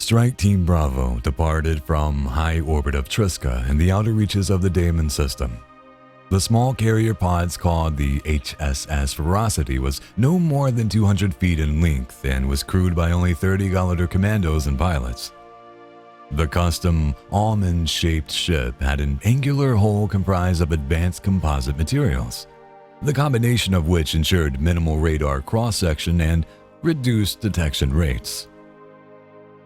Strike Team Bravo departed from high orbit of Triska in the outer reaches of the Daemon system. The small carrier pods called the HSS Ferocity was no more than 200 feet in length and was crewed by only 30 Galadur commandos and pilots. The custom almond-shaped ship had an angular hull comprised of advanced composite materials, the combination of which ensured minimal radar cross-section and reduced detection rates.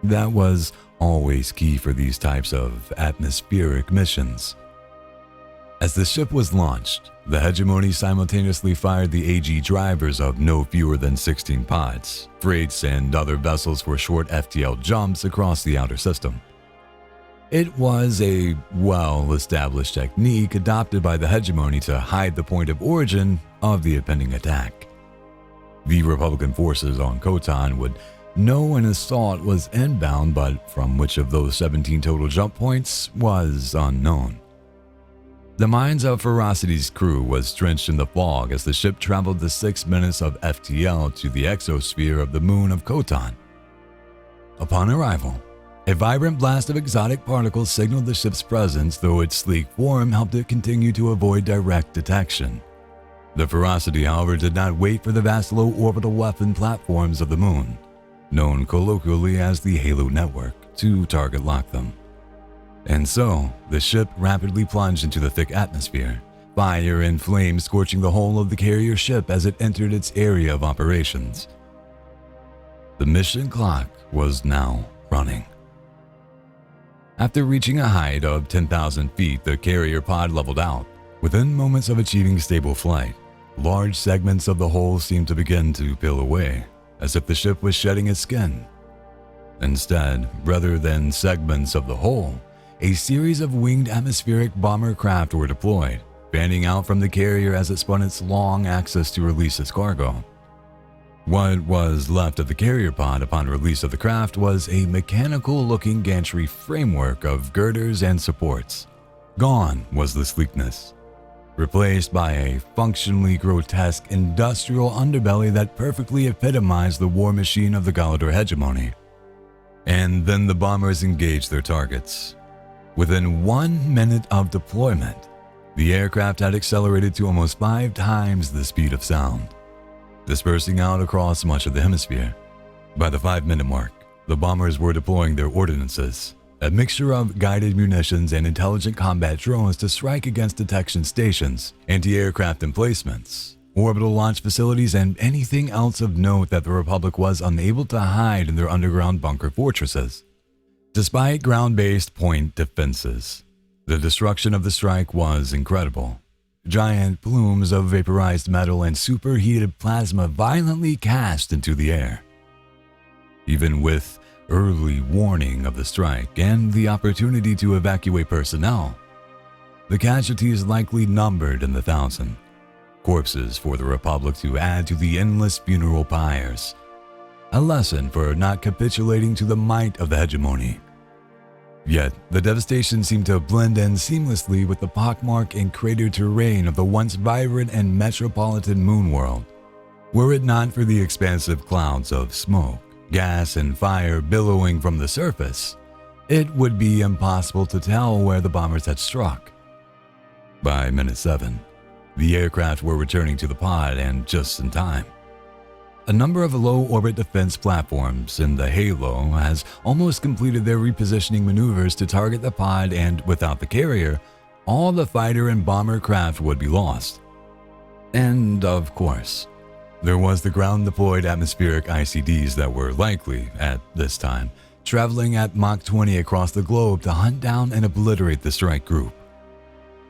That was always key for these types of atmospheric missions. As the ship was launched, the Hegemony simultaneously fired the AG drivers of no fewer than 16 pods, freights, and other vessels for short FTL jumps across the outer system. It was a well-established technique adopted by the Hegemony to hide the point of origin of the impending attack. The Republican forces on Koton would know an assault was inbound, but from which of those 17 total jump points was unknown. The minds of Ferocity's crew was drenched in the fog as the ship traveled the 6 minutes of FTL to the exosphere of the moon of Koton. Upon arrival, a vibrant blast of exotic particles signaled the ship's presence, though its sleek form helped it continue to avoid direct detection. The Ferocity, however, did not wait for the vast low-orbital weapon platforms of the moon, known colloquially as the Halo Network, to target lock them. And so, the ship rapidly plunged into the thick atmosphere, fire and flames scorching the whole of the carrier ship as it entered its area of operations. The mission clock was now running. After reaching a height of 10,000 feet, the carrier pod leveled out. Within moments of achieving stable flight, large segments of the hull seemed to begin to peel away, as if the ship was shedding its skin. Instead, rather than segments of the hull, a series of winged atmospheric bomber craft were deployed, fanning out from the carrier as it spun its long axis to release its cargo. What was left of the carrier pod upon release of the craft was a mechanical-looking gantry framework of girders and supports. Gone was the sleekness, replaced by a functionally grotesque industrial underbelly that perfectly epitomized the war machine of the Galadur Hegemony. And then the bombers engaged their targets. Within 1 minute of deployment, the aircraft had accelerated to almost 5 times the speed of sound, dispersing out across much of the hemisphere. By the 5-minute mark, the bombers were deploying their ordinances, a mixture of guided munitions and intelligent combat drones to strike against detection stations, anti-aircraft emplacements, orbital launch facilities, and anything else of note that the Republic was unable to hide in their underground bunker fortresses. Despite ground-based point defenses, the destruction of the strike was incredible. Giant plumes of vaporized metal and superheated plasma violently cast into the air. Even with early warning of the strike and the opportunity to evacuate personnel, the casualties likely numbered in the thousand. Corpses for the Republic to add to the endless funeral pyres. A lesson for not capitulating to the might of the Hegemony. Yet, the devastation seemed to blend in seamlessly with the pockmarked and cratered terrain of the once vibrant and metropolitan moon world. Were it not for the expansive clouds of smoke, gas, and fire billowing from the surface, it would be impossible to tell where the bombers had struck. By minute 7, the aircraft were returning to the pod, and just in time. A number of low-orbit defense platforms in the Halo has almost completed their repositioning maneuvers to target the pod, and without the carrier, all the fighter and bomber craft would be lost. And of course, there was the ground-deployed atmospheric ICDs that were likely, at this time, traveling at Mach 20 across the globe to hunt down and obliterate the strike group.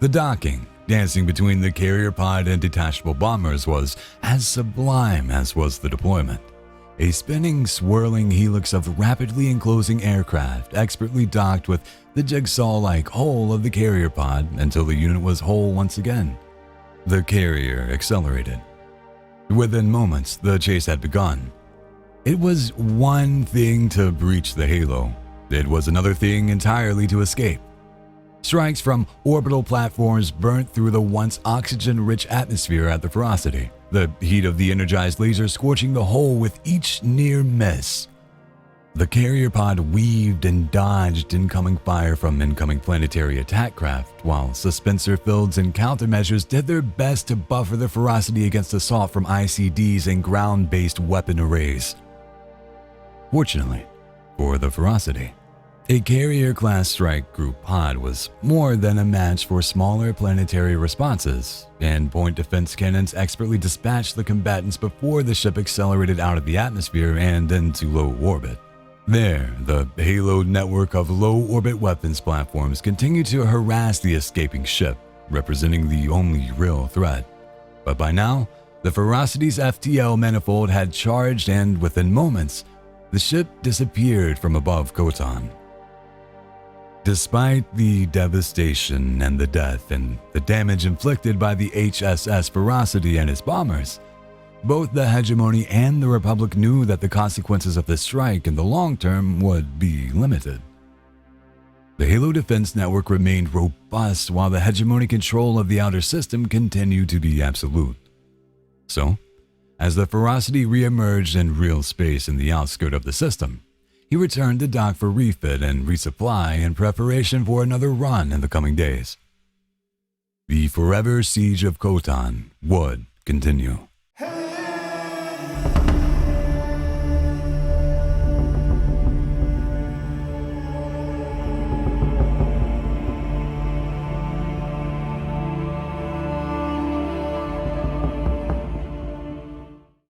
The docking, dancing between the carrier pod and detachable bombers, was as sublime as was the deployment. A spinning, swirling helix of rapidly enclosing aircraft expertly docked with the jigsaw-like hull of the carrier pod until the unit was whole once again. The carrier accelerated. Within moments, the chase had begun. It was one thing to breach the Halo. It was another thing entirely to escape. Strikes from orbital platforms burnt through the once oxygen-rich atmosphere at the Ferocity, the heat of the energized laser scorching the hull with each near miss. The carrier pod weaved and dodged incoming fire from incoming planetary attack craft, while suspensor fields and countermeasures did their best to buffer the Ferocity against assault from ICDs and ground-based weapon arrays. Fortunately, for the Ferocity, a carrier-class strike group pod was more than a match for smaller planetary responses, and point defense cannons expertly dispatched the combatants before the ship accelerated out of the atmosphere and into low orbit. There, the haloed network of low-orbit weapons platforms continued to harass the escaping ship, representing the only real threat. But by now, the Ferocity's FTL manifold had charged, and within moments, the ship disappeared from above Koton. Despite the devastation and the death and the damage inflicted by the HSS Ferocity and its bombers, both the Hegemony and the Republic knew that the consequences of the strike in the long term would be limited. The Halo Defense Network remained robust while the Hegemony control of the outer system continued to be absolute. So, as the Ferocity re-emerged in real space in the outskirt of the system, he returned to dock for refit and resupply in preparation for another run in the coming days. The forever siege of Koton would continue.